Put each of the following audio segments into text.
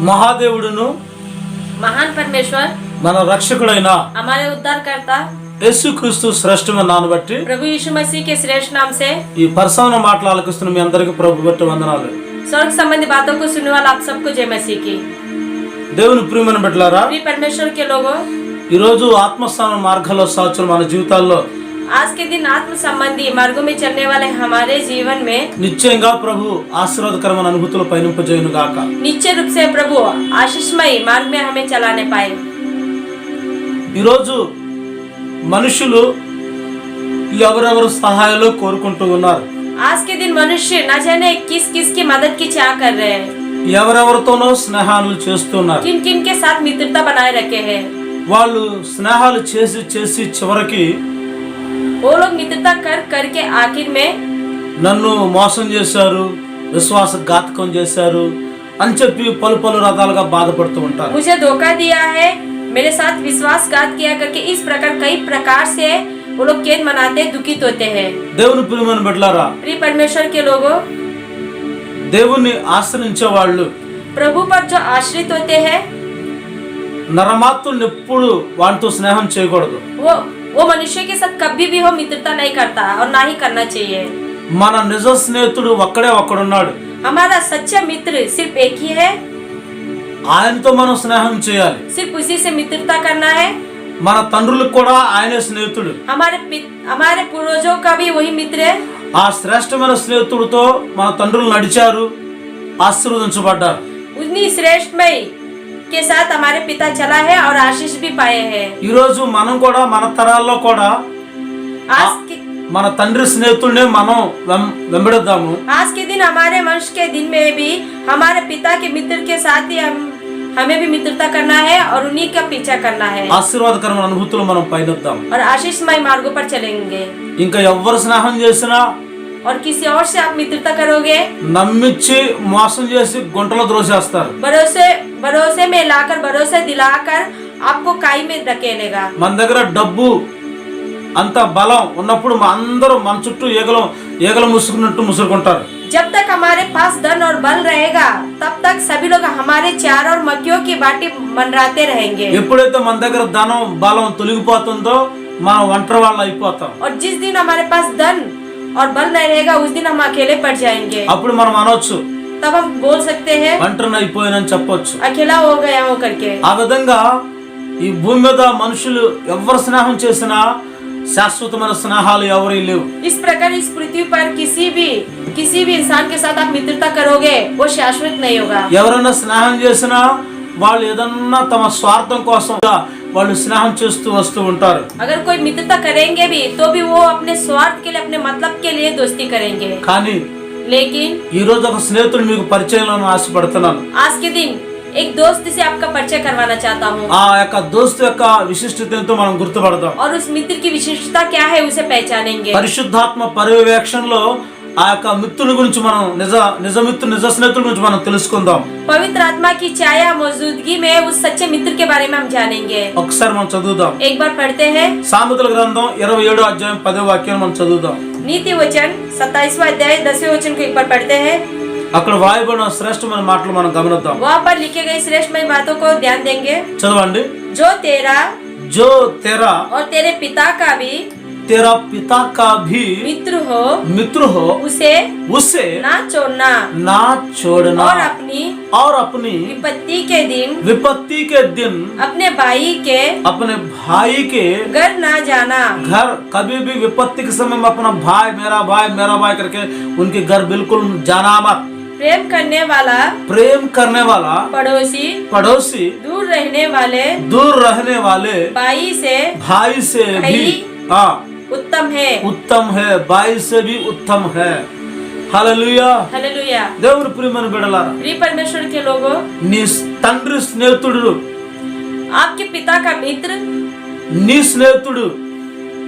మహాదేవుడును महान परमेश्वर మన రక్షకుడైన हमारे उद्धारकर्ता యేసుక్రీస్తు శ్రేష్టమైన నామమును బట్టి प्रभु यीशु मसीह के श्रेष्ठ नाम से ఈ పరిశోధన మాటలు ఆలకిస్తున్న మీ అందరికీ ప్రభు బట్టి వందనాలు. स्वर्ग संबंधी बातों को सुनने वाला आप सबको जय मसीह की। దేవుని ప్రియమైన బిడ్డలారా, प्रिय परमेश्वर के लोगों, ఈ రోజు ఆత్మస్థాన మార్గాల్లో సాగుతున్న మన జీవితాల్లో आज के दिन आत्म संबंधी मार्गों में चलने वाले हमारे जीवन में నిశ్చయంగా ప్రభు ఆశీర్వాదకరమైన అనుభూతులు పయనింపజేయును గాక. निश्चय रूप से प्रभु आशीषमय मार्ग में हमें चलाने पाए। ఈ రోజు మనుషులు ఎవరెవరు సహాయాలు కోరుకుంటూ ఉన్నారు. आज के दिन मनुष्य न जाने किस किस की मदद की चाह कर रहे हैं, ఎవరెవరితోనో స్నేహాలు చేస్తున్నారు. किन किन के साथ मित्रता बनाए रखे हैं। వాళ్ళు స్నేహాలు చేసి చేసి చివరికి वो लोग मित्रता कर करके आखिर में నన్ను మోసం చేశారు, విశ్వాసఘాతకం చేశారు అని చెప్పి పలు పలు రకాలుగా బాధపడుతూ ఉంటారు. मुझे धोखा दिया है, मेरे साथ विश्वासघात किया करके इस प्रकार कई प्रकार से वो लोग खेद मनाते दुखित होते हैं। దేవుని ప్రియమైన బిడ్డలారా, प्रिय परमेश्वर के लोगों, దేవుని ఆశ్రయించే వాళ్ళు प्रभु पर जो आश्रित होते हैं నరమాత్రులను ఎప్పుడు వాటితో స్నేహం చేయకూడదు. वो मनुष्य के साथ कभी भी हो मित्रता नहीं करता और ना ही करना चाहिए। మన నిజ స్నేహితుడు ఒక్కడే ఒక్కడున్నాడు. हमारा सच्चा मित्र सिर्फ एक ही है, ఆయనతో మనం స్నేహం చేయాలి. सिर्फ उसी से मित्रता करना है। మన తండ్రులకు కూడా ఆయనే స్నేహితుడు. हमारे पूर्वजों का भी वही मित्र है। ఆ శ్రేష్టమైన స్నేహితుడితో మన తండ్రులు నడిచారు, ఆశీర్వదించబడ్డారు. उन्हीं श्रेष्ठमय के साथ हमारे पिता चला है और आशीष भी पाए हैं। ఈ రోజు మనం కూడా మన తరాల్లో కూడా आज के మన తండ్రి స్నేహితుడినే మనం వెంబడిద్దాము. आज के दिन हमारे वंश के दिन में भी हमारे पिता के मित्र के साथ ही हमें भी मित्रता करना है और उन्हीं का पीछा करना है ఆశీర్వాదకరమైన అనుభూతులు మనం పైనొద్దాం. और आशीषमय मार्गों पर चलेंगे। ఇంకా ఎవ్వరు స్నేహం చేసినా और किसी और से आप मित्रता करोगे, నమ్మించి మోసం చేసి గుంటలో ద్రోసేస్తారు. भरोसे में लाकर भरोसे दिलाकर आपको काई में धकेलेगा। మన దగ్గర డబ్బు అంత బలం ఉన్నప్పుడు అందరూ మన చుట్టూ ఈగలు ముసుకున్నట్టు ముసురుకుంటారు. जब तक हमारे पास धन और बल रहेगा तब तक सभी लोग हमारे चार और मक्खियों की बाटी मनराते रहेंगे। ఎప్పుడైతే మన దగ్గర ధనం బలం తొలగిపోతుందో మనం ఒంటరి వాళ్ళు అయిపోతాం. और जिस दिन हमारे पास धन और बल नहीं रहेगा उस दिन हम अकेले पड़ जाएंगे। అప్పుడు మనం అనొచ్చు, तब हम बोल सकते हैं ఒంటరిని అయిపోయానని చెప్పొచ్చు. अकेला हो गया हो करके। ఆ విధంగా ఈ భూమి మీద మనుషులు ఎవరు స్నేహం చేసినా శాశ్వతమైన స్నేహాలు ఎవరి లేవు. इस प्रकार इस पृथ्वी पर किसी भी इंसान के साथ आप मित्रता करोगे वो शाश्वत नहीं होगा। ఎవరైనా స్నేహం చేసినా వాళ్ళు ఏదన్నా తమ స్వార్థం కోసం వాళ్ళు స్నేహం చేస్తూ వస్తూ ఉంటారు. अगर कोई मित्रता करेंगे भी तो भी वो अपने स्वार्थ के लिए अपने मतलब के लिए दोस्ती करेंगे। కానీ लेकिन ఈ రోజు ఒక స్నేహితుడు మీకు పరిచయంలో ఆశపడుతున్నాను. आज के दिन एक दोस्त से आपका परिचय करवाना चाहता हूँ ఆ యొక్క దోస్తు యొక్క విశిష్టత ఏంటో మనం గుర్తుపడదాం. और उस मित्र की विशेषता क्या है उसे पहचानेंगे। పరిశుద్ధాత్మ పర్యవేక్షణలో ఆ యొక్క మిత్రుల గురించి మనం నిజ స్నేహితుల గురించి మనం తెలుసుకుందాం. पवित्र आत्मा की छाया मौजूदगी में उस सच्चे मित्र के बारे में हम जानेंगे। ఒకసారి మనం చదువుదాం. एक बार पढ़ते हैं సామెతల గ్రంథం 27వ అధ్యాయం 10వ వాక్యం మనం చదువుదాం. नीति वचन 27वां अध्याय 10वें वचन को एक बार पढ़ते हैं। అక్కడ వాయబడిన శ్రేష్టమైన మాటలు మనం గమనిద్దాం. वहाँ पर लिखे गए श्रेष्ठमय बातों को ध्यान देंगे। చదవండి. जो तेरा और तेरे पिता का भी तेरा पिता का भी मित्र हो उसे ना छोड़ना और अपनी अपनी विपत्ति के दिन अपने भाई के घर ना जाना। घर कभी भी विपत्ति के समय में अपना भाई मेरा भाई करके उनके घर बिल्कुल जाना मत। प्रेम करने वाला पड़ोसी दूर रहने वाले भाई से भी उत्तम है भाई से भी उत्तम है. హల్లెలూయా. దేవుని ప్రియమైన బిడ్డలారా, प्रिय परमेश्वर के लोगों, నీ తండ్రి స్నేహితుడు, आपके पिता का मित्र, నీ స్నేహితుడు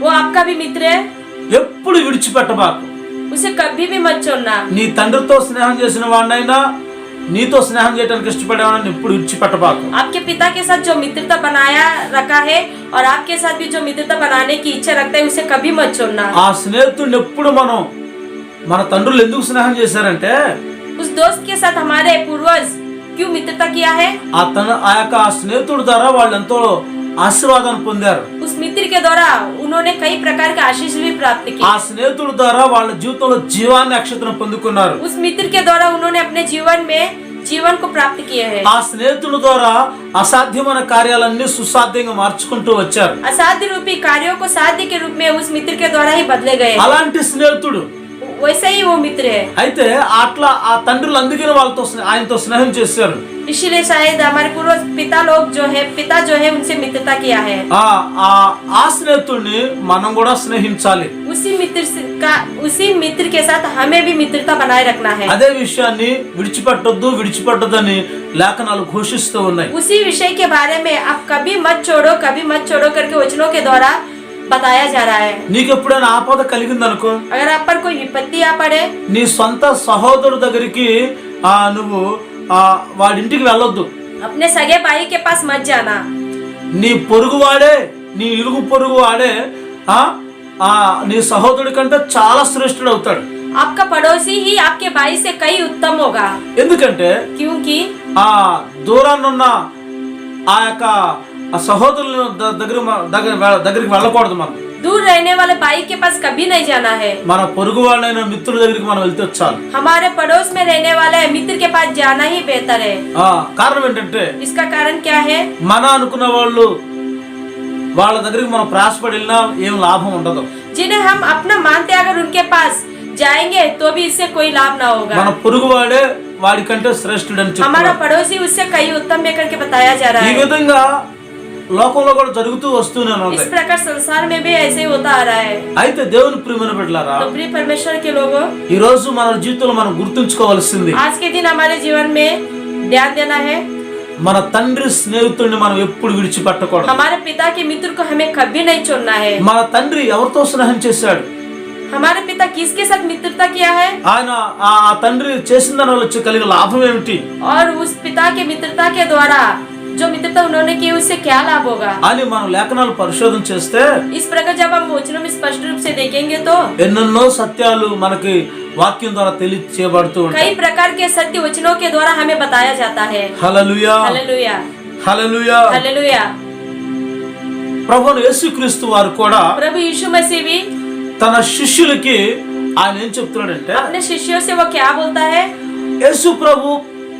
वो आपका भी मित्र है, ఎప్పుడు విడిచిపెట్టబాకు. उसे कभी भी मत छोड़ना। నీ తండ్రితో స్నేహం చేసిన వాడినైనా నీతో స్నేహం చేయడానికి ఇష్టపడేవాడిని ఎప్పుడు విడిచిపెట్టబాకు. आपके पिता के साथ जो मित्रता बनाया रखा है और आपके साथ भी जो मित्रता बनाने की इच्छा रखता है उसे कभी मत छोड़ना। ఆ స్నేహితుడిని ఎప్పుడు మన తండ్రులు ఎందుకు స్నేహం చేశారంటే उस दोस्त के साथ हमारे पूर्वज क्यों मित्रता किया है? ఆ యొక్క స్నేహితుడి ద్వారా వాళ్ళు ఎంతో ఆశీర్వాదాన్ని పొందారు. उस मित्र के द्वारा उन्होंने कई प्रकार के आशीष भी प्राप्त की। ఆ స్నేహితుడి ద్వారా వాళ్ళ జీవితంలో జీవాన్ని అక్షతను పొందుకున్నారు. उस मित्र के द्वारा उन्होंने अपने जीवन में जीवन को प्राप्त किया है। ఆ స్నేహితుడి ద్వారా అసాధ్యమైన కార్యాలన్నీ సుసాధ్యంగా మార్చుకుంటూ వచ్చారు. असाध्य रूपी कार्यों को साध्य के रूप में उस मित्र के द्वारा ही बदले गए। అలాంటి స్నేహితుడు वैसे ही वो मित्र है। అయితే అట్లా ఆ తండ్రులు అందుకే వాళ్ళతో ఆయనతో స్నేహం చేశారు. इसीलिए शायद हमारे पूर्व पिता लोग पिता जो है उनसे मित्रता किया है। ఆ స్నేహితుడిని మనం కూడా స్నేహించాలి. उसी मित्र के साथ हमें भी मित्रता बनाए रखना है। అదే విషయాన్ని విడిచిపెట్టొద్దని లేఖనాలు ఘోషిస్తూ ఉన్నాయి. उसी विषय के बारे में आप कभी मत छोड़ो करके वचनों के द्वारा बताया जा रहा है। నీకు ఎప్పుడైనా ఆపద కలిగిందనుకో, अगर आप पर कोई विपत्ति आ पड़े, నీ సొంత సహోదరుడు దగ్గరికి నువ్వు వాడింటికి వెళ్ళొద్దు. अपने सगे भाई के पास मत जाना। నీ పొరుగు వాడే, నీ ఇరుగు పొరుగు వాడే నీ సహోదరుడి కంటే చాలా శ్రేష్ఠుడు అవుతాడు. आपका पड़ोसी ही आपके भाई से कई उत्तम होगा। ఎందుకంటే क्योंकि దూరాన్నున్న ఆ యొక్క సహోదరుల దగ్గరికి వెళ్ళకూడదు. మనం दूर रहने वाले भाई के पास कभी नहीं जाना है। మన పొరుగు వాళ్ళైన మిత్రుల దగ్గరికి మనం వెళ్తే చాలు. हमारे पड़ोस में रहने वाले मित्र के पास जाना ही बेहतर है। కారణం ఏంటంటే इसका कारण क्या है? మన అనుకున్న వాళ్ళు వాళ్ళ దగ్గరికి మనం ప్రయాసపడి వెళ్ళినా ఏం లాభం ఉండదు. जिन्हें हम अपना मानते अगर उनके पास जाएंगे तो भी इससे कोई लाभ ना होगा। మన పొరుగు వాడే వాడికంటే శ్రేష్ఠుడని చెప్తారు. हमारा पड़ोसी उससे कई उत्तम है करके बताया जा रहा है। ఈ విధంగా లోకంలో కూడా జరుగుతూ వస్తూనే ఉంది. इस प्रकार संसार में भी ऐसे ही होता आ रहा है। అయితే దేవుని ప్రియమైన బిడ్డలారా, तो प्रिय परमेश्वर के लोगों, ఈ రోజు మన జీవితంలో మనం గుర్తుంచుకోవాల్సింది, आज के दिन हमारे जीवन में ध्यान देना है, మన తండ్రి స్నేహితుడిని మనం ఎప్పుడు విడిచిపెట్టకూడదు. हमारे पिता के मित्र को हमें कभी नहीं छोड़ना है। మన తండ్రి ఎవరితో స్నేహం చేశాడు? हमारे पिता किसके साथ मित्रता किया है? ఆయన ఆ తండ్రి చేసిన దాని వల్ల కలిగిన లాభం ఏమిటి और उस पिता के मित्रता के द्वारा जो मित्रता उन्होंने की उससे क्या लाभ होगा అని మనం లేఖనాలు పరిశోధన చేస్తే, इस प्रकार जब हम वचनों में स्पष्ट रूप से देखेंगे तो ఎన్నెన్నో సత్యాలు మనకి వాక్యం ద్వారా తెలియచేయబడుతూ ఉంటాయి. कई प्रकार के सत्य वचनों के द्वारा हमें बताया जाता है। హల్లెలూయా, हालेलुया, హల్లెలూయా. हालेलुया। ప్రభువైన యేసుక్రీస్తు వారు కూడా प्रभु यीशु मसीह भी తన శిష్యులకి ఆయన ఏం చెప్తున్నాడంటే, अपने शिष्यों से वो क्या बोलता है? యేసు ప్రభు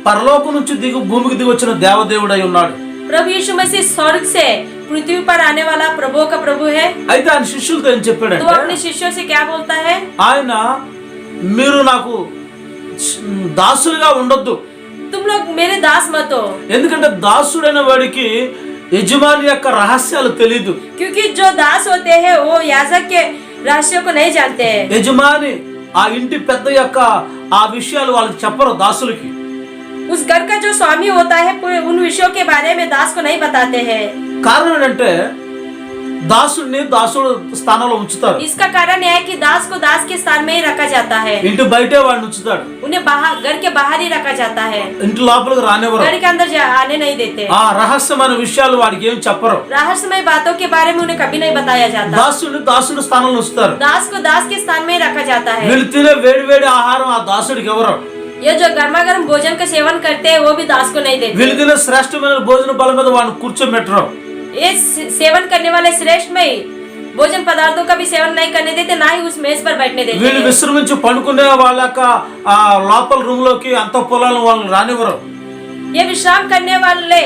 పరలోకం నుంచి భూమికి దిగి వచ్చిన దేవదేవుడై ఉన్నాడు. प्रभु यीशु मसीह स्वर्ग से पृथ्वी पर आने वाला प्रभु का प्रभु है। అయితే ఆయన శిష్యులతో ఏం तो చెప్పాడంటే, अपने शिष्यों से क्या बोलता है? ఆయన మీరు నాకు దాసులుగా ఉండొద్దు. तुम लोग मेरे दास मत हो। ఎందుకంటే దాసుడైన వాడికి యజమాని యొక్క రహస్యాలు తెలియదు. क्योंकि जो दास होते हैं वो याजक के रहस्यों को नहीं जानते हैं। యజమాని ఆ ఇంటి పెద్ద యొక్క ఆ విషయాలు వాళ్ళకి చెప్పరు దాసులకి. उस घर का जो स्वामी होता है उन विषयों के बारे में दास को नहीं बताते हैं। కారణం ఏంటంటే దాసుడిని దాసుడు స్థానంలో ఉంచుతారు. इसका कारण यह है कि दास को दास के स्थान में ही रखा जाता है। ఇంటి బయటే వాడిని ఉంచుతాడు. उन्हें बाहर घर के बाहर ही रखा जाता है। ఇంటి లోపలికి రానివ్వరు. घर के अंदर आने नहीं देते। ఆ రహస్యమైన విషయాలు వాడికి ఏం చెప్పరు. रहस्यमय बातों के बारे में उन्हें कभी नहीं बताया जाता। దాసుడిని దాసుడు స్థానంలో ఉంచుతారు. दास को दास के स्थान में ही रखा जाता है। వీళ్ళు తినే వేడి వేడి ఆహారం ఆ దాసుడికి ఎవరు? ये जो गर्मा गर्म भोजन का सेवन करते हैं वो भी दास को नहीं देते। వీళ్ళు తినే శ్రేష్టమైన భోజన బల మీద వాడిని కూర్చోబెట్టరు. ये सेवन करने वाले श्रेष्ठ में भोजन पदार्थों का भी सेवन नहीं करने देते, ना ही उस मेज पर बैठने देते। వీళ్ళు విశ్రమించి పండుకునే వాళ్ళ లోపల రూమ్ లోకి అంత పొలాలను వాళ్ళని రానివ్వరు. ये विश्राम करने वाले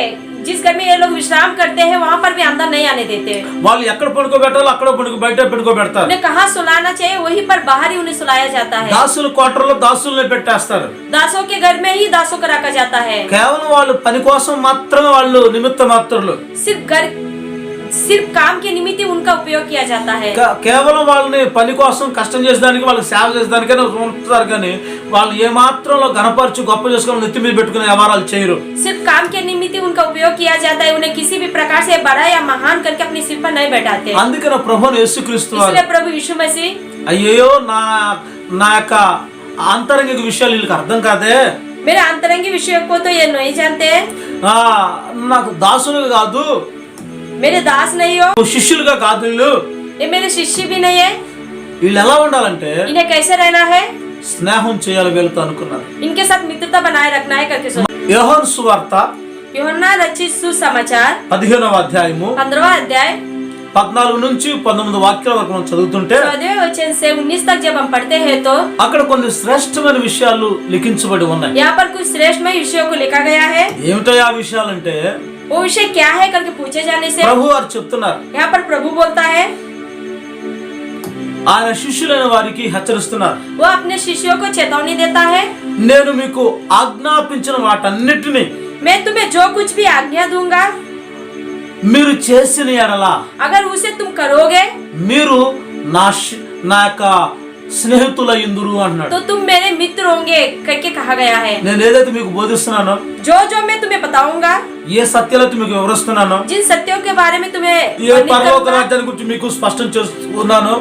जिस घर में ये लोग विश्राम करते हैं वहाँ पर भी अंदर नहीं आने देते। వాళ్ళు ఎక్కడ పడుకోబెట్టాలో అక్కడ బయట పడుకోబెడతారు. उन्हें कहाँ सुलाना चाहिए वहीं पर बाहर ही उन्हें सुलाया जाता है। దాసుల కోటర్లో దాసుల్ని పెట్టేస్తారు. दासों के घर में ही दासों को रखा जाता है। కేవలం వాళ్ళు పని కోసం మాత్రమే వాళ్ళు నిమిత్త మాత్రులు. सिर्फ काम के निमित्त ही उनका उपयोग किया जाता है। కేవలం వాళ్ళని పని కోసం కష్టం చేసేదానికి వాళ్ళకి సేవ చేసేదానికైనా ఉంటున్నారు, కానీ వాళ్ళు ఏ మాత్రంలో గణపరచు గొప్ప చేసుకొని నెత్తి మీద పెట్టుకునే వ్యవహారాలు చేయరు. सिर्फ काम के निमित्त ही उनका उपयोग किया जाता है। उन्हें किसी भी प्रकार से बड़ा या महान करके अपने सिर पर नहीं बैठाते। అందుకనే ప్రభువైన యేసుక్రీస్తు వారు, इसलिए प्रभु यीशु मसीह అయ్యో నా యొక్క ఆంతరంగిక విషయాలు వీళ్ళకి అర్థం కాదే, मेरे अंतरंगी विषयों को तो ये नहीं जानते हैं, నాకు దాసులుగా కాదు, मेरे दास नहीं हो, శిష్యులుగా కాదు, వీళ్ళు ये मेरे शिष्य भी नहीं है। వీళ్ళు ఎలా ఉండాలంటే इन्हें कैसे रहना है? స్నేహం చేయాలి వీళ్ళతో అనుకున్నారు. इनके साथ मित्रता बनाए रखना है करके सोचा। యోహాను సువార్త यूहन्ना रचित सुसमाचार 15వ అధ్యాయము 15वां अध्याय 14 నుంచి 19 వాక్యాల వరకు మనం చదువుతుంటే 14वें वचन से 19 तक जब हम पढ़ते हैं तो అక్కడ కొన్ని శ్రేష్టమైన విషయాలు లిఖించబడి ఉన్నాయి. यहाँ पर कुछ श्रेष्ठमय विषयों को लिखा गया है। ఏమిటో ఆ విషయాలంటే वो विषय क्या है करके पूछे जाने से ప్రభు వారు చెప్తున్నారు, यहाँ पर प्रभु बोलता है, ఆయన శిష్యులైన వారికి హెచ్చరిస్తున్నారు, वो अपने शिष्यों को चेतावनी देता है, నేను మీకు ఆజ్ఞాపించిన వాటన్నిటిని मैं तुम्हें जो कुछ भी आज्ञा दूंगा మీరు చేసిన ఎడల अगर उसे तुम करोगे మీరు నా యొక్క స్నేహితులయ్యుందురు అంటున్నాడు. तो तुम मेरे मित्र होंगे करके कहा गया है। నేను ఏదైతే మీకు బోధిస్తున్నానో, जो जो मैं तुम्हें बताऊंगा, ఏ సత్యాలైతే మీకు వివరిస్తున్నానో, जिन सत्यों के बारे में तुम्हें ఏ పరలోక రాజ్యాన్ని గురించి మీకు స్పష్టం చేస్తున్నానో,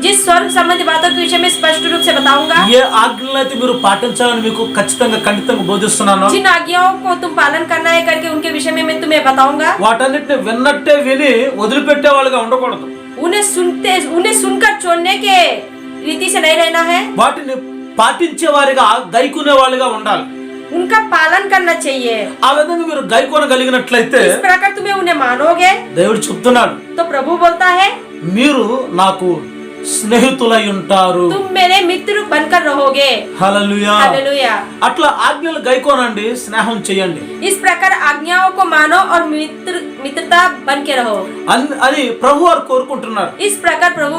जिस स्वर्ग संबंधी बातों के विषय में स्पष्ट रूप से बताऊंगा, ఏ ఆజ్ఞలైతే మీరు పాటించాలని మీకు ఖచ్చితంగా బోధిస్తున్నానో, जिन आज्ञाओं को तुम पालन करना है करके उनके विषय में मैं तुम्हें बताऊंगा, వాటన్నిటిని విన్నట్టే విని వదిలిపెట్టే వాళ్ళుగా ఉండకూడదు. उन्हें सुनकर छोड़ने के रीति से नहीं रहना है, వాటిని పాటించే వారిగా గైకునే వాళ్ళుగా ఉండాలి. उनका पालन करना चाहिए। ఆ విధంగా మీరు గైకొనగలిగినట్లయితే इस प्रकार तुम्हें उन्हें मानोगे, దేవుడు చెప్తున్నాడు, तो प्रभु बोलता है, మీరు నాకు స్నేహితులై ఉంటారు. तुम मेरे मित्र बनकर रहोगे। హల్లెలూయా. हालेलुया। అట్లా ఆజ్ఞలు గైకోనండి, స్నేహం చేయండి इस प्रकार आज्ञाओं को मानो और मित्रता बन के रहो అని ప్రభు వారు కోరుకుంటున్నారు. इस प्रकार प्रभु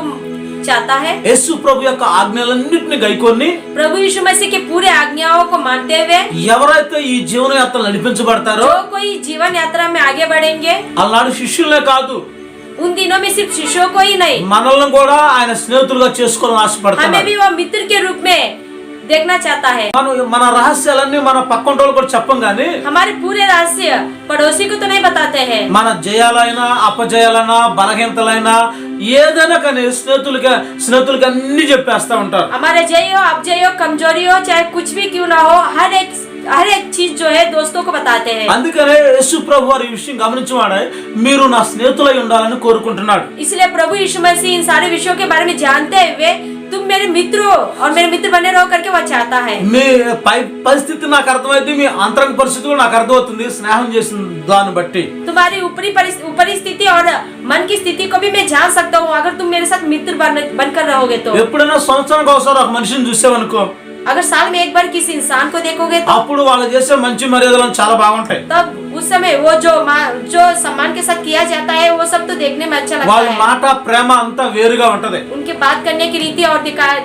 चाहता है। యేసు ప్రభు యొక్క ఆజ్ఞలన్నింటినీ గైకొని प्रभु यीशु मसीह के पूरे आज्ञाओं को मानते हुए ఎవరైతే ఈ జీవన యాత్ర నడిపించబడతారో, जो कोई जीवन यात्रा में आगे बढ़ेंगे, అలాంటి శిష్యులే కాదు, उन दिनों में सिर्फ शिष्यों को ही नहीं, మనల్ని కూడా ఆయన స్నేహితులుగా చేసుకోవాలని हमें ఆశపడుతున్నారు. भी वो मित्र के रूप में देखना चाहता है। మన రహస్యాలన్నీ మన పక్కన వాళ్ళు కూడా చెప్పం గానీ, हमारे पूरे रहस्य पड़ोसी को तो नहीं बताते हैं। మన జయాలైనా అపజయాలైనా బలహీనతలైనా ఏదైనా కానీ స్నేహితులకి అన్ని చెప్పేస్తా ఉంటారు. हमारे जय हो अपजय हो कमजोरी हो चाहे कुछ भी क्यों ना हो, हर एक चीज जो है दोस्तों को बताते हैं। అందుకనే యేసు ప్రభు వారు ఈ విషయం గమనించువాడే మీరు నా స్నేహితులై ఉండాలని కోరుకుంటున్నాడు. इसलिए प्रभु यीशु मसीह इन सारे विषयों के बारे में जानते हुए तुम मेरे मित्र हो और मेरे मित्र बने रहो करके वो चाहता है। మీ పరిస్థితి నాకు అర్థమైంది, మీ అంతరంగ పరిస్థితి కూడా నాకు అర్థమవుతుంది స్నేహం చేసిన దాన్ని బట్టి. तुम्हारी ऊपरी स्थिति और मन की स्थिति को भी मैं जान सकता हूँ अगर तुम मेरे साथ मित्र बनकर रहोगे तो। ఎప్పుడైనా సంవత్సరానికి ఒకసారి ఒక మనిషిని చూసావనుకో, अगर साल में एक बार किसी इंसान को देखोगे तो అప్పుడు వాళ్ళు చేసే మంచి మర్యాదలు చాలా బాగుంటాయి. तब उस समय वो जो सम्मान के साथ किया जाता है वो सब तो देखने में अच्छा लगता వాళ్ళ है। మాట ప్రేమ అంతా వేరుగా ఉంటది. उनके बात करने की रीति और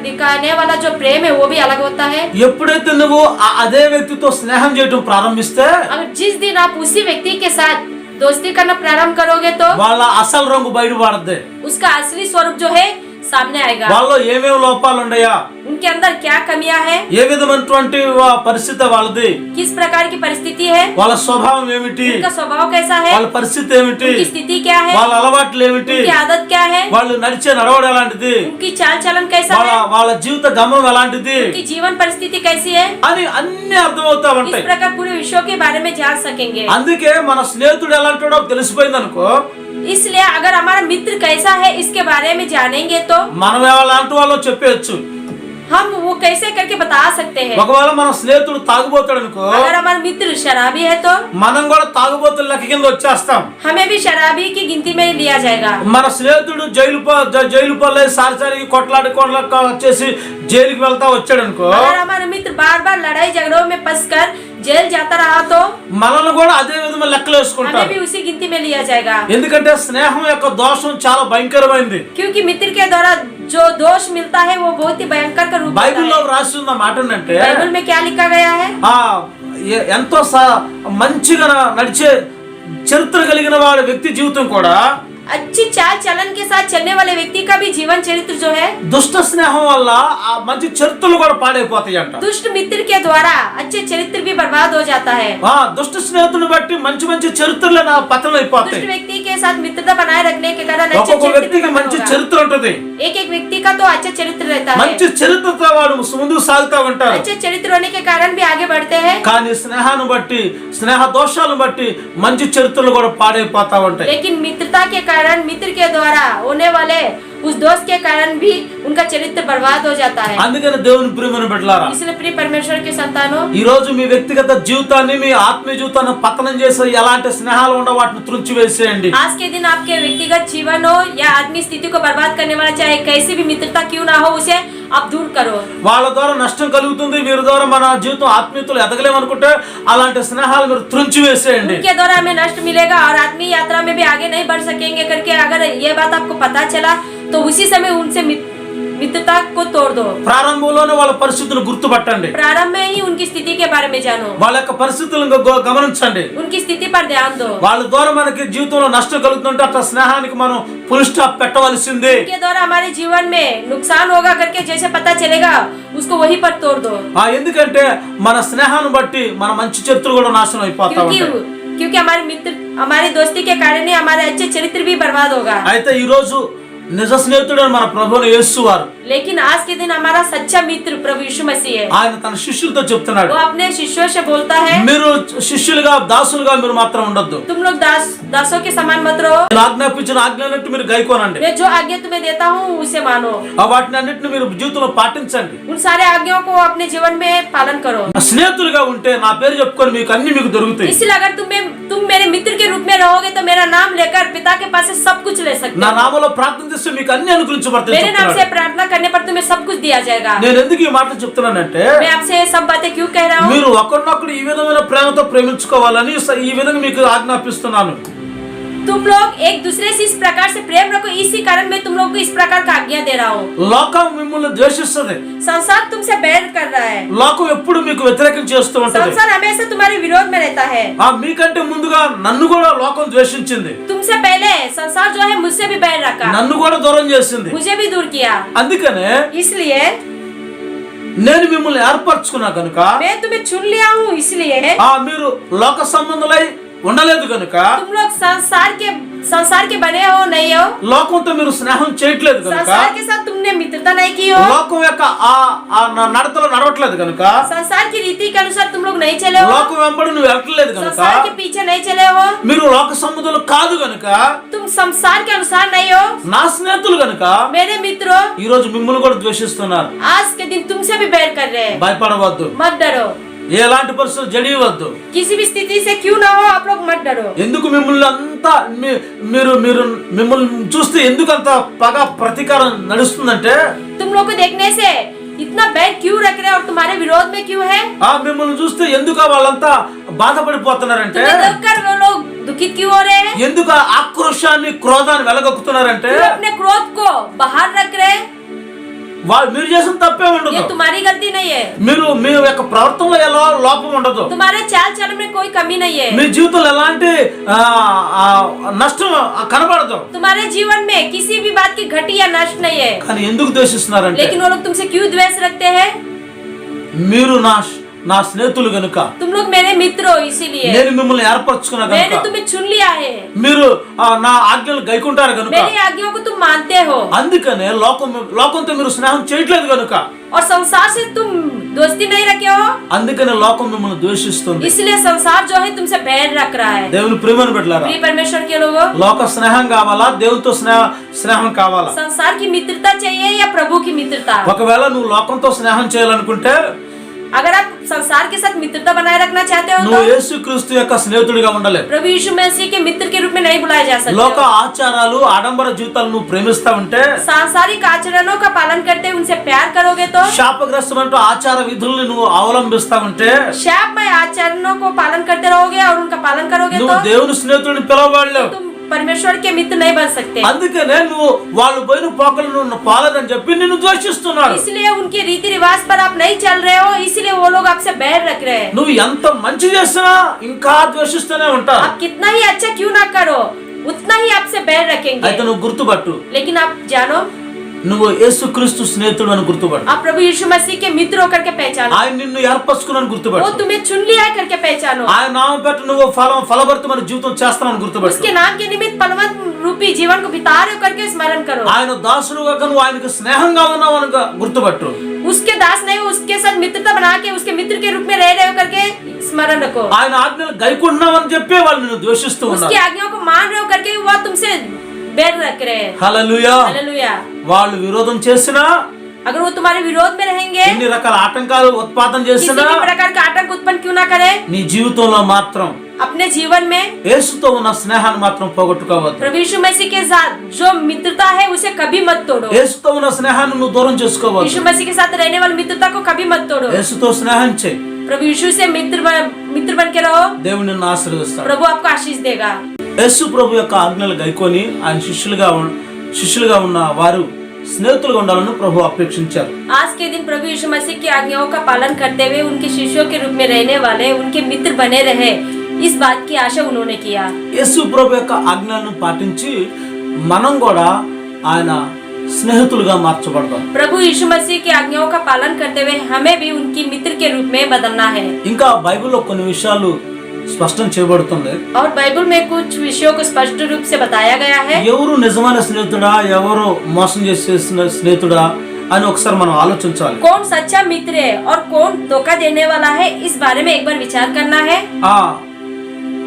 दिखाने वाला जो प्रेम है वो भी अलग होता है। ఎప్పుడైతే నువ్వు అదే వ్యక్తితో స్నేహం చేయడం ప్రారంభిస్తే, अगर जिस दिन आप उसी व्यक्ति के साथ दोस्ती करना प्रारंभ करोगे तो వాళ్ళ అసలు రంగు బయటపడద్ది. उसका असली स्वरूप जो है सामने आएगा। వాళ్ళలో ఏమేమి లోపాలు ఉన్నాయా, उनके अंदर क्या कमियां है, ఏ విధమైనటువంటి పరిస్థితి వాళ్ళది, किस प्रकार की परिस्थिति है, వాళ్ళ స్వభావం ఏమిటి, उनका स्वभाव कैसा है, వాళ్ళ పరిస్థితి ఏమిటి, उनकी स्थिति क्या है, వాళ్ళ అలవాట్లు ఏమిటి, उनकी आदत क्या है, వాళ్ళు నడిచే నడవడం ఎలాంటిది, उनकी चाल चलन कैसा है, వాళ్ళ జీవిత గమనం ఎలాంటిది उनकी जीवन परिस्थिति कैसी है, అని అన్ని అర్థమవుతా इस ఉంటాయి. प्रकार पूरे विषयों के बारे में जान सकेंगे। అందుకే మన స్నేహితుడు ఎలాంటివాడో తెలిసిపోయింది అనుకో, इसलिए अगर हमारा मित्र कैसा है इसके बारे में जानेंगे तो మనం ఎలాంటి వాళ్ళో చెప్పేయచ్చు. हम वो कैसे करके बता सकते हैं। ఒకవేళ మన స్నేహితుడు తాగుబోతాడు అనుకో, अगर हमारा मित्र शराबी है तो మనం కూడా తాగుబోతుల లెక్క కింద వచ్చేస్తాం. हमें भी शराबी की गिनती में लिया जाएगा। మన స్నేహితుడు జైలు పాలై సారిసారికి కొట్లాడి వచ్చేసి జైలుకి వెళ్తా వచ్చాడు అనుకో, अगर हमारा मित्र बार बार लड़ाई झगड़ों में फंसकर जेल जाता रहा तो మనల్ని కూడా అదే విధంగా లెక్కలు हमें వేసుకుంటారు. भी उसी गिनती में लिया जाएगा। ఎందుకంటే స్నేహం యొక్క దోషం చాలా భయంకరమైంది. क्योंकि मित्र के द्वारा जो दोष मिलता है वो बहुत ही भयंकर का रूप होता బైబిల్లో है। రాసి ఉన్న మాట ఏంటంటే, बाइबल में क्या लिखा गया है, ఎంతో మంచిగా నడిచే చరిత్ర కలిగిన వాడి వ్యక్తి జీవితం కూడా अच्छी चाल चलन के साथ चलने वाले व्यक्ति का भी जीवन चरित्र जो है దుష్ట స్నేహం వల్ల ఆ మంచి చరిత్రలు కూడా పాడైపోతాయి అంట. दुष्ट मित्र के द्वारा अच्छे चरित्र भी बर्बाद हो जाता है। దుష్ట స్నేహితుని బట్టి మంచి మంచి చరిత్రలు పతనం అయిపోతాయి. दुष्ट व्यक्ति के साथ मित्रता बनाए रखने के कारण अच्छे ఒక్కొక్క चरित्र వ్యక్తికి भी మంచి होगा। చరిత్ర ఉంటది. एक एक व्यक्ति का तो अच्छा चरित्र रहता है। మంచి చరిత్రతో వాడు ముందుకు సాగుతా ఉంటారు. अच्छे चरित्र होने के कारण भी आगे बढ़ते हैं। కానీ స్నేహాన్ని బట్టి స్నేహ దోషాలను బట్టి మంచి చరిత్రలు కూడా పాడైపోతా ఉంటాయి. लेकिन मित्रता के कारण मित्र के द्वारा होने वाले उस दोस्त के कारण भी उनका चरित्र बर्बाद हो जाता है। అందుకని దేవుని ప్రియమైన బిడ్డలారా, इसलिए प्रिय परमेश्वर के संतानों, ఈ రోజు మీ వ్యక్తిగత జీవితాన్ని, మీ ఆత్మీయ జీవితాన్ని పతనం చేసే ఎలాంటి స్నేహాలు ఉండవు, వాటిని త్రుంచి వేసేయండి. आज के दिन आपके व्यक्तिगत जीवन हो या आत्मीय स्थिति को बर्बाद करने वाला चाहे कैसी भी मित्रता क्यों ना हो, उसे आप दूर करो. వాళ్ళ ద్వారా నష్టం కలుగుతుంది, వీరి ద్వారా మన జీవితం ఆత్మీయతలు ఎదగలేమనుకుంటే అలాంటి స్నేహాలు మీరు త్రుంచి వేసేయండి. उनके द्वारा हमें नष्ट मिलेगा और आत्मीय यात्रा में भी आगे नहीं बढ़ सकेंगे करके अगर ये बात आपको पता चला तो उसी समय उनसे मित्रता को तोड़ दो. ప్రారంభంలోనే వాళ్ళ పరిస్థితులను గుర్తుపట్టండి. प्रारंभ में ही उनकी स्थिति के बारे में जानो. వాళ్ళ యొక్క పరిస్థితులను గమనించండి. उनकी स्थिति पर ध्यान दो. వాళ్ళ ద్వారా మనకి జీవితంలో నష్టం కలుగుతుంటే అట్లా స్నేహానికి మనం ఫుల్ స్టాప్ పెట్టవలసిందే. उनके द्वारा हमारे जीवन में नुकसान होगा करके जैसे पता चलेगा उसको वहीं पर तोड़ दो. ఎందుకంటే మన స్నేహాన్ని బట్టి మన మంచి చరిత్ర కూడా నాశనం అయిపోతా ఉంటాయి. क्योंकि हमारे मित्र हमारी दोस्ती के कारण ही हमारे अच्छे चरित्र भी बर्बाद होगा. అయితే ఈ రోజు నిజ స్నేహితుడు మన ప్రభువుని యేసు వారు, लेकिन आज के दिन हमारा सच्चा मित्र प्रभु यीशु मसीह है. ఆయన తన శిష్యులతో చెప్తున్నాడు, वो अपने शिष्यों से बोलता है, మీరు శిష్యులుగా దాసులుగా మీరు మాత్రం ఉండొద్దు. तुम लोग दासों के समान मत रहो. నేను ఆజ్ఞాపించిన ఆజ్ఞలన్నిటి మీరు గైకోనండి. मैं जो आज्ञा तुम्हें देता हूँ उसे मानो. వాటిని అన్నిటిని మీరు జీవితంలో పాటించండి. उन सारे आज्ञाओं को अपने जीवन में पालन करो. స్నేహితులుగా ఉంటే నా పేరు చెప్పుకొని మీకు అన్ని మీకు దొరుకుతాయి. इसलिए अगर तुम मेरे मित्र के रूप में रहोगे तो मेरा नाम लेकर पिता के पास से सब कुछ ले सकते నా हो. నామములో ప్రార్థన చేస్తే మీకు అన్ని అనుగ్రహించబడతాయి. मेरे नाम से प्रार्थना करने पर तुम्हें सब कुछ दिया जाएगा. నేను ఎందుకు ఈ మాట చెప్తున్నానంటే, मैं आपसे ये सब बातें क्यों कह रहा हूँ? మీరు ఒకరినొకరు ఈ విధమైన ప్రేమతో ప్రేమించుకోవాలని ఈ విధంగా మీకు ఆజ్ఞాపిస్తున్నాను. तुम लोग एक दूसरे से इस प्रकार से प्रेम रखो. इसी कारण मैं तुम लोग को इस प्रकार का आज्ञा दे रहा हूँ. లోకం మిమ్మల్ని ద్వేషిస్తుంది. संसार तुमसे बैर कर रहा है. లోకం ఎప్పుడు మీకు వ్యతిరేకం చేస్తూ ఉంటది. संसार हमेशा तुम्हारे विरोध में रहता है. మీకంటే ముందుగా నన్ను కూడా లోకం ద్వేషించింది. तुमसे पहले संसार जो है मुझसे भी बैर रखा, నన్ను కూడా దూరం చేసింది. मुझे भी दूर किया. అందుకనే इसलिए నేను మిమ్మల్ని ఏర్పరచుకున్నా కనుక, मैं तुम्हें चुन लिया हूँ. इसलिए మీరు లోక సంబంధులై ఉండలేదు కనుక, तुम लोग संसार के बने हो नहीं हो. లోకంతో మీరు స్నేహం చేయట్లేదు కనుక, संसार के साथ तुमने मित्रता नहीं की हो. లోకం యొక్క ఆ నడతలో నడవట్లేదు కనుక, संसार की रीति के अनुसार तुम लोग नहीं चले हो. లోకం వెంబడి నువ్వు వెళ్ళట్లేదు కనుక, संसार के पीछे नहीं चले हो. మీరు లోక సంబంధులు కాదు కనుక, तुम संसार के अनुसार नहीं हो. నా స్నేహితులు కనుక मेरे मित्रों, ఈ రోజు మిమ్మల్ని కూడా ద్వేషిస్తున్నారు. आज के दिन तुमसे भी बैर कर रहे हैं. భయపడవద్దు. मत डरो. ఎలాంటి పరిస్థితులు జడియవద్దు. किसी भी स्थिति से क्यों ना हो, आप लोग मत डरो. ఎందుకు మిమ్మల్ని అంతా మీరు మిమ్మల్ని చూస్తే ఎందుకు అంత పగ ప్రతీకారం నడుస్తుందంటే, तुम लोग को देखने से इतना बैर क्यों रख रहे हैं और तुम्हारे विरोध में क्यों है? మిమ్మల్ని చూస్తే ఎందుకు వాళ్ళంతా బాధపడిపోతున్నారంటే, तुम्हें देखकर वो लोग दुखित क्यों हो रहे हैं? ఎందుకు ఆక్రోశాన్ని క్రోధాన్ని వెలగొక్కుతున్నారంటే, क्यों अपने क्रोध को बाहर रख रहे हैं? మీరు చేసిన తప్పే ये ఉండదు. तुम्हारी गलती नहीं है. మీ యొక్క ప్రవర్తనలో ఎలా లోపం ఉండదు. तुम्हारे चाल चलन में कोई कमी नहीं है. మీ జీవితంలో ఎలాంటి నష్టం కనబడదు. तुम्हारे जीवन में किसी भी बात की घटी या नष्ट नहीं है. కానీ ఎందుకు ద్వేషిస్తున్నారంటే, लेकिन वो लोग तुमसे क्यों द्वेष रखते हैं? మీరు నా స్నేహితులు గనుక, तुम लोग मेरे मित्र हो. इसीलिए నేను మిమ్మల్ని ఏర్పరచుకున్నా मैंने గనుక, तुम्हें चुन लिया है. మీరు నా ఆజ్ఞలు గైకుంటారు గనుక, मेरी आज्ञाओं को तुम मानते हो. అందుకనే లోకంతో మీరు స్నేహం చేయట్లేదు గనుక, और संसार से तुम दोस्ती नहीं रखे हो. అందుకనే లోకం మిమ్మల్ని ద్వేషిస్తుంది. इसलिए संसार जो है तुमसे बैर रख रहा है. దేవుని ప్రియమైన బిడ్డలారా, प्रिय परमेश्वर के लोगों, లోక స్నేహం కావాలా, దేవునితో స్నేహం కావాలా? संसार की मित्रता चाहिए या प्रभु की मित्रता? ఒకవేళ నువ్వు లోకంతో స్నేహం చేయాలనుకుంటే, अगर आप संसार के साथ मित्रता बनाए रखना चाहते हो నువ్వు तो యేసుక్రీస్తు యొక్క స్నేహితుడిగా ఉండలేవు. प्रभु यीशु मसीह के मित्र के रूप में नहीं बुलाए जा सकते. లోక ఆచారాలు ఆడంబర జీవితాలు నువ్వు ప్రేమిస్తా ఉంటే, सांसारिक आचरणों का पालन करते हुए उनसे प्यार करोगे तो, శాపగ్రస్తమైన ఆచార విధుల్ని నువ్వు అవలంబిస్తా ఉంటే, शापमय आचरणों को पालन करते रहोगे और उनका पालन करोगे నువ్వు तो దేవుని స్నేహితుడిని పిలవబడలేవు. तुम परमेश्वर के मित्र नहीं बन सकते. అందుకనే నువ్వు వాళ్ళు పోయిన పోకలను పాలదని చెప్పి నిన్ను ద్వేషిస్తున్నాడు. इसलिए उनके रीति रिवाज पर आप नहीं चल रहे हो. इसलिए वो लोग आपसे बैर रख रहे हैं. నువ్వు ఎంత మంచి చేసినా ఇంకా ద్వేషిస్తూనే ఉంటావు. आप कितना ही अच्छा क्यों ना करो, उतना ही आपसे बैर रखेंगे. అయితే నువ్వు గుర్తుపట్టు, लेकिन आप जानो, నువ్వు యేసుక్రీస్తు స్నేహితుడు అని గుర్తుపట్టు. आप प्रभु यीशु मसीह के मित्र होकर के पहचानो. ఆయన నిన్ను ఏర్పరచుకున్నాను वो గుర్తుపట్టు. तुम्हें चुन लिया है करके पहचानो. ఆయన నామం పెట్టి నువ్వు ఫలభరితమైన జీవితం చేస్తానని గుర్తుపట్టు. उसके नाम के निमित्त फलवंत रूपी जीवन को बिता रहे हो करके स्मरण करो. ఆయన దాసుడుగా నువ్వు ఆయనకు స్నేహంగా ఉన్నావు అని గుర్తుపట్టు. उसके दास नहीं, उसके साथ मित्रता बना के उसके मित्र के रूप में रह रहे हो करके स्मरण रखो. ఆయన ఆజ్ఞలు గైకుంటున్నావు అని చెప్పి వాళ్ళు నిన్ను ద్వేషిస్తూ ఉన్నారు. उसकी आज्ञाओं को मान रहे हो करके वह तुमसे बैर रख रहे हैं। హల్లెలూయా. हालेलुया। వాళ్ళు విరోధం చేసినా, अगर वो तुम्हारे विरोध में रहेंगे, ఎన్ని రకాల ఆటంకాలు ఉత్పాదన किसी చేసినా, भी प्रकार का आतंक उत्पन्न क्यों ना करे, నీ జీవితంలో మాత్రం अपने जीवन में యేసుతో ఉన్న స్నేహాన్ని మాత్రం పోగొట్టుకోవద్దు. प्रभु यीशु मसीह के साथ जो मित्रता है उसे कभी मत तोड़ो। యేసుతో ఉన్న స్నేహాన్ని నువ్వు దూరం చేసుకోవద్దు. यीशु मसीह के साथ रहने वाली मित्रता को कभी मत तोड़ो। యేసుతో స్నేహం చేయి. प्रभु यीशु से मित्र बन के रहो, దేవుడు నిన్ను ఆశీర్వదిస్తాడు. प्रभु आपको आशीष देगा। యేసు ప్రభు యొక్క ఆజ్ఞలు గైకొని ఆయన శిష్యులుగా ఉన్న వారు స్నేహితులుగా ఉండాలని ప్రభు అపేక్షించారు. आज के दिन प्रभु यीशु मसीह की आज्ञाओं का पालन करते हुए उनके शिष्यों के रूप में रहने वाले उनके मित्र बने रहे, इस बात की आशा उन्होंने किया। యేసు ప్రభు యొక్క ఆజ్ఞలను పాటించి మనం కూడా ఆయన స్నేహితులుగా మార్చబడతాం. प्रभु यीशु मसीह की आज्ञाओं का पालन करते हुए हमें भी उनकी मित्र के रूप में बदलना है। ఇంకా బైబిల్లో కొన్ని విషయాలు స్పష్టం చేయబడుతుంది. और बाइबल में कुछ विषयों को स्पष्ट रूप से बताया गया है। ఎవరు నిజమైన స్నేహితుడా, ఎవరు మోసం చేసే స్నేహితుడా అని ఒకసారి మనం ఆలోచించాలి. कौन सच्चा मित्र है और कौन धोखा देने वाला है, इस बारे में एक बार विचार करना है। ఆ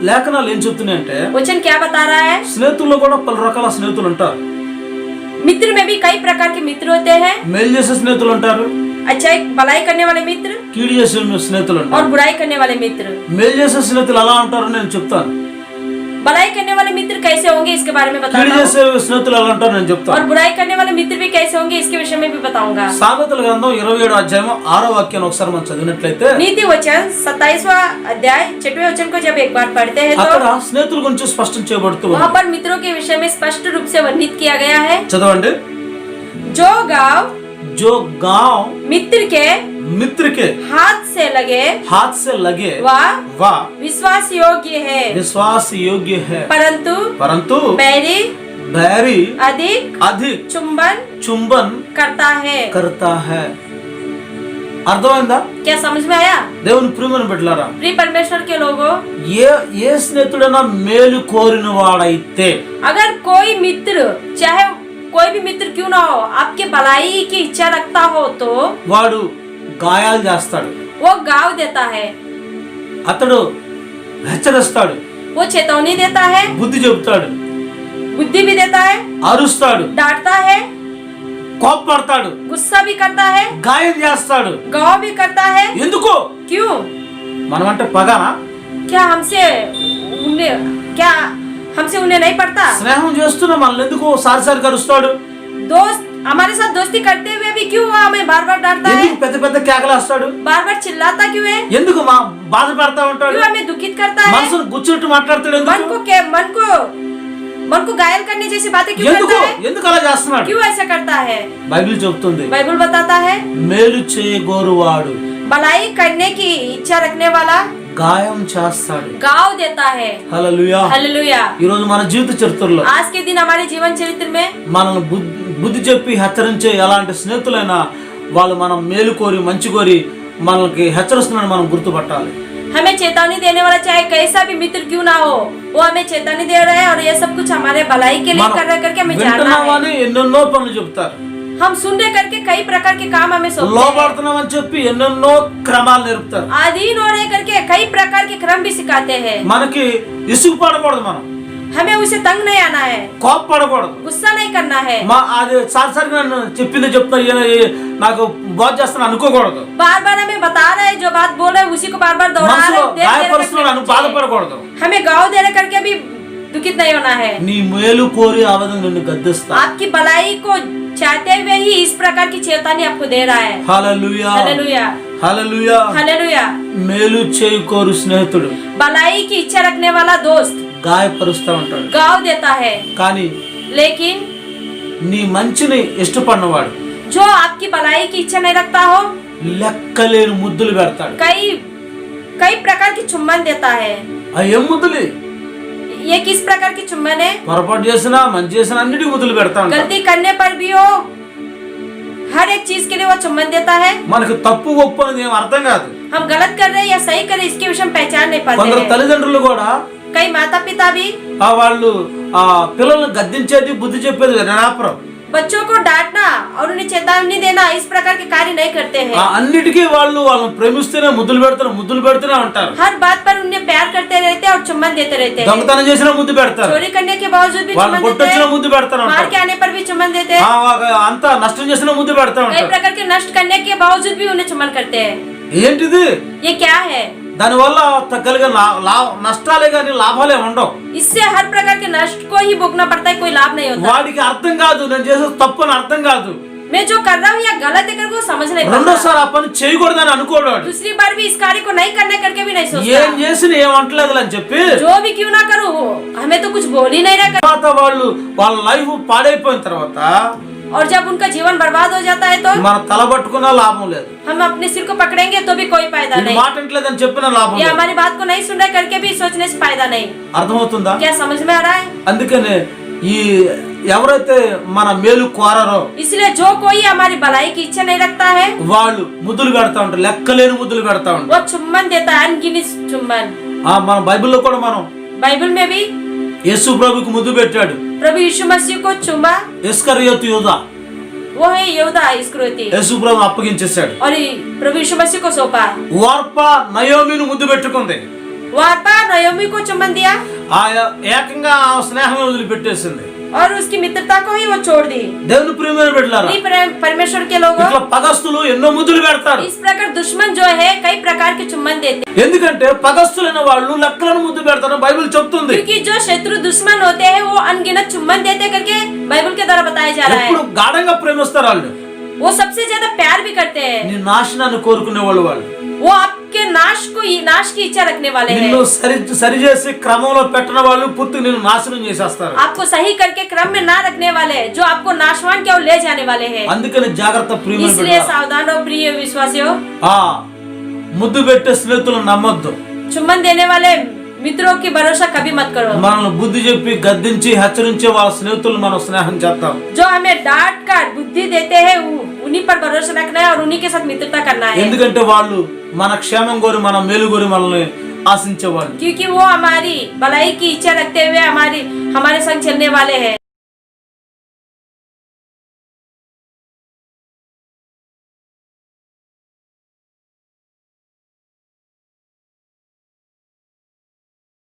లేఖనాలు ఏం చెప్తున్నాయంటే, वचन क्या बता रहा है, స్నేహితుల్లో కూడా పలు రకాల స్నేహితులు ఉంటారు. मित्र में भी कई प्रकार के मित्र होते हैं। మేలు చేసే స్నేహితులు ఉంటారు, अच्छा, एक भलाई करने वाले मित्र కీడు చేసే స్నేహితులు और ఉంటారు. बुराई करने वाले मित्र। మేలు చేసే స్నేహితులు ఎలా ఉంటారో నేను చెప్తాను. भलाई करने वाले मित्र कैसे होंगे इसके बारे में కీడు बताऊंगा, చేసే స్నేహితులు ఎలా ఉంటారో నేను और చెప్తాను. बुराई करने वाले मित्र भी कैसे होंगे इसके विषय में भी बताऊंगा। సామెతల గ్రంథం 27 అధ్యాయం 6వ వాక్యాన్ని ఒకసారి మనం చదివినట్లయితే नीति वचन 27वां अध्याय 6वें वचन को जब एक बार पढ़ते हैं అక్కడ तो స్నేహితుల గురించి స్పష్టం చేయబడుతూ वहाँ ఉంది. पर मित्रों के विषय में स्पष्ट रूप से वर्णित किया गया है। చదవండి. जो गांव जो गांव मित्र के मित्र के हाथ से लगे हाथ से लगे वह विश्वास योग्य है, योग्य है, परंतु बैरी अधिक चुंबन करता है. అర్థమైందా? क्या समझ में आया? దేవుని ప్రియమైన బిడ్డలారా, प्रिय परमेश्वर के लोगों, ఏ స్నేహితుడైనా మేలు కోరిన వాడైతే, अगर कोई मित्र, चाहे कोई भी मित्र क्यों ना हो, आपके भलाई की इच्छा रखता हो तो వాడు గాయాలు చేస్తాడు, वो गाव देता है, అతడు హెచ్చరిస్తాడు, वो चेतावनी देता है, బుద్ధి చెబుతాడు, बुद्धि भी देता है, అరుస్తాడు, डांटता है, కోపపడతాడు, गुस्सा भी करता है, గాయం చేస్తాడు. गाव भी करता है। ఎందుకు? क्यों? మనమంటే పగనా? क्या हमसे उन्हें नहीं पड़ता? స్నేహం చేస్తున్నా మనల్ని ఎందుకు సారిసారి కరుస్తాడు? दोस्त हमारे साथ दोस्ती करते हुए भी क्यों हमें बार बार डांटता है? ఎందుకు పెద్ద పెద్ద కేకలేస్తాడు? बार बार चिल्लाता क्यों है? ఎందుకు బాధ పెడతా ఉంటాడు? क्यों हमें दुखित करता है? మనసును గుచ్చినట్టు మాట్లాడతాడు. मन को घायल करने जैसी बातें क्यों ఎందుకు करता है? ఎందుకు అలా చేస్తున్నాడు? क्यों ऐसा करता है? బైబిల్ చెప్తుంది, बाइबल बताता है, మేలు చేయగోరువాడు भलाई करने की इच्छा रखने वाला గాయం చేస్తాడు. गाव देता है। హల్లెలూయా. हालेलुया। ఈ రోజు మన జీవిత చరిత్రలో आज के दिन हमारे जीवन चरित्र में మనల్ని బుద్ధి చెప్పి హెచ్చరించే ఎలాంటి స్నేహితులైనా వాళ్ళు మనం మేలు కోరి మంచి కోరి మనకి హెచ్చరిస్తున్నారని మనం గుర్తుపట్టాలి. हमें चेतावनी देने वाला चाहे कैसा भी मित्र क्यों ना हो, वो हमें चेतावनी दे रहा है और ये सब कुछ हमारे भलाई के लिए कर रहा है करके हमें जानना है। వింటున్నామని ఎన్నెన్నో పనులు చెప్తారు, हम सुन रहे करके कई प्रकार के काम हमें सौंपते हैं। లోబడుతున్నామని చెప్పి ఎన్నెన్నో క్రమాలు నేర్పుతారు. अधीन हो रहे करके कई प्रकार के क्रम भी सिखाते हैं। మనకి ఇసుగు పడకూడదు, మనం हमें उसे तंग नहीं आना है, కోపపడకూడదు. गुस्सा नहीं करना है, అది సారిసారిగా నన్ను చెప్పింది చెప్తున్నా నాకు బాధ చేస్తున్నా అనుకోకూడదు. बार बार हमें बता रहे हैं, जो बात बोल रहे हैं उसी को बार बार दोहरा रहे हैं, గాయపరుస్తున్నాను బాధపడకూడదు. हमें गाँव दे रहे करके भी दुखित नहीं होना है। నీ మేలు కోరి ఆ విధంగా నిన్ను గద్దిస్తా. आपकी भलाई को चाहते हुए ही इस प्रकार की चेतावनी आपको दे रहा है। హల్లెలూయా. हालेलुया। హల్లెలూయా. हालेलुया। మేలు చేయి కోరు స్నేహితుడు भलाई की इच्छा रखने वाला दोस्त గాయపరుస్తా ఉంటాడు, गाँव देता है, కానీ लेकिन నీ మంచిని ఇష్టపడినవాడు जो आपकी भलाई की इच्छा नहीं रखता हो, లెక్కలేని ముద్దులు పెడతాడు. कई प्रकार की चुम्बन देता है। ఆ ఏం ముద్దులు? ये किस प्रकार की चुम्बन है? పొరపాటు చేసినా మంచి చేసినా అన్నిటికీ ముద్దులు పెడతా ఉంటాడు. गलती करने पर भी वो हर एक चीज के लिए वो चुम्बन देता है। మనకు తప్పు ఒప్పు అనేది ఏం అర్థం కాదు. हम गलत कर रहे हैं या सही कर रहे हैं इसके विषय में पहचान नहीं पाते కొందరు हैं। తల్లిదండ్రులు కూడా कई माता पिता भी వాళ్ళు ఆ పిల్లల్ని గద్దించేది బుద్ధి చెప్పేది నిరాపరం. बच्चों को डांटना और उन्हें चेतावनी देना इस प्रकार के कार्य नहीं करते हैं। అన్నిటికీ వాళ్ళని ప్రేమిస్తేనే ముద్దులు పెడుతూనే ఉంటారు। हर बात पर उन्हें प्यार करते रहते हैं और चुम्बन देते रहते हैं। దొంగతనం చేసినా ముద్దు పెడతారు, चोरी करने के बावजूद भी चुम्बन देते కొట్టొచ్చినా ముద్దు हैं, పెడతారు, मार के आने पर भी चुम्बन देते हैं, అంతా నష్టం చేసినా ముద్దు పెడతా कई ఉంటారు। प्रकार के नष्ट करने के बावजूद भी उन्हें चुम्बन करते हैं। ఏంటిది? ये क्या है? దానివల్ల కలిగే నష్టాలే గాని లాభాలే ఉండవు। इससे हर प्रकार के नष्ट को ही भोगना पड़ता है, कोई लाभ नहीं होता। వాడికి అర్థం కాదు, నేను చేసేది తప్పు అని అర్థం కాదు। मैं जो कर रहा हूँ या गलत है करके वो समझ नहीं पाता। రెండోసారి ఆ పని చేయకూడదని అనుకోడు। दूसरी बार भी इस कार्य को नहीं करने करके भी नहीं सोचता। ఏం చేసినా ఏం అంటలేదు అని చెప్పి जो भी क्यों ना करूँ हमें तो कुछ बोल ही नहीं रहा। తర్వాత వాళ్ళ లైఫ్ పాడైపోయిన తర్వాత और जब उनका जीवन बर्बाद हो जाता है तो మన తల పట్టుకున్నా లాభం లేదు, हम अपने सिर को पकड़ेंगे तो भी कोई फायदा ఈ नहीं। మాట అంటలేదని చెప్పిన లాభం या లేదు। हमारी बात को नहीं सुन रहे करके भी सोचने से फायदा नहीं। అర్థమవుతుందా? क्या समझ में आ रहा है? అందుకనే ఈ ఎవరైతే మన మేలు కోరరో इसलिए जो कोई हमारी भलाई की इच्छा नहीं रखता है వాళ్ళు ముద్దులు పెడతా ఉంటారు, లెక్కలేని ముద్దులు పెడతా ఉంటారు। वो चुम्बन देता है, अनगिनत चुम्बन। మన బైబిల్లో కూడా మనం बाइबल में भी యేసు ప్రభువుకు ముద్దు పెట్టాడు, प्रभु यीशु मसीह को चुमा, ఇస్కరియోతు యూదా वो है यहूदा इस्करियोती, యేసు ప్రభువును అప్పగించేశాడు। और प्रभु यीशु मसीह को सौंपा। ఓర్ప నయోమిని ముద్దు పెట్టుకుంది, वार्पा नयोमी को चुम्बन दिया ఆ ఏకంగా ఆ స్నేహమే వదిలిపెట్టేసింది। और उसकी मित्रता को ही वो छोड़ दी। దేవుని ప్రియమైన బిడ్డలారా, परमेश्वर के लोगों, ఇట్లా పగస్తులు ఎన్నో ముద్దులు పెడతారు। इस प्रकार दुश्मन जो है कई प्रकार के चुम्बन देते हैं। ఎందుకంటే పగస్తులైన వాళ్ళు లెక్కలను ముద్దు పెడతారు బైబిల్ చెప్తుంది। क्योंकि जो शत्रु दुश्मन होते हैं वो अनगिनत चुम्बन देते करके बाइबल के द्वारा बताया जा रहा है। ఎప్పుడు గాఢంగా ప్రేమిస్తారు వాళ్ళు, वो सबसे ज्यादा प्यार भी करते हैं। నీ నాశనాన్ని కోరుకునే వాళ్ళు वो आपके नाश की इच्छा रखने वाले हैं। నిన్ను సరి చేసి క్రమంలో పెట్టిన వాళ్ళు పూర్తిగా నిన్ను నాశనం చేసేస్తారు। आपको सही करके क्रम में ना रखने वाले जो आपको नाशवान की ओर ले जाने वाले हैं। అందుకని జాగ్రత్త ప్రియమైన इसलिए బిడ్డలారా, सावधान हो प्रिय विश्वासियों। ముద్దు పెట్టే స్నేహితులను నమ్మొద్దు। चुम्बन देने वाले मित्रों की भरोसा कभी मत करो। మనల్ని బుద్ధి చెప్పి గద్దించి హెచ్చరించే వాళ్ళ స్నేహితులు మనం స్నేహం చేద్దాం। जो हमें डांट कर बुद्धि देते हैं उन्हीं पर भरोसा रखना है और उन्हीं के साथ मित्रता करना है। ఎందుకంటే వాళ్ళు మన క్షేమం కోరి మన మేలు కోరి మనల్ని ఆశించేవాళ్ళు। क्योंकि वो हमारी भलाई की इच्छा रखते हुए हमारे संग चलने वाले हैं।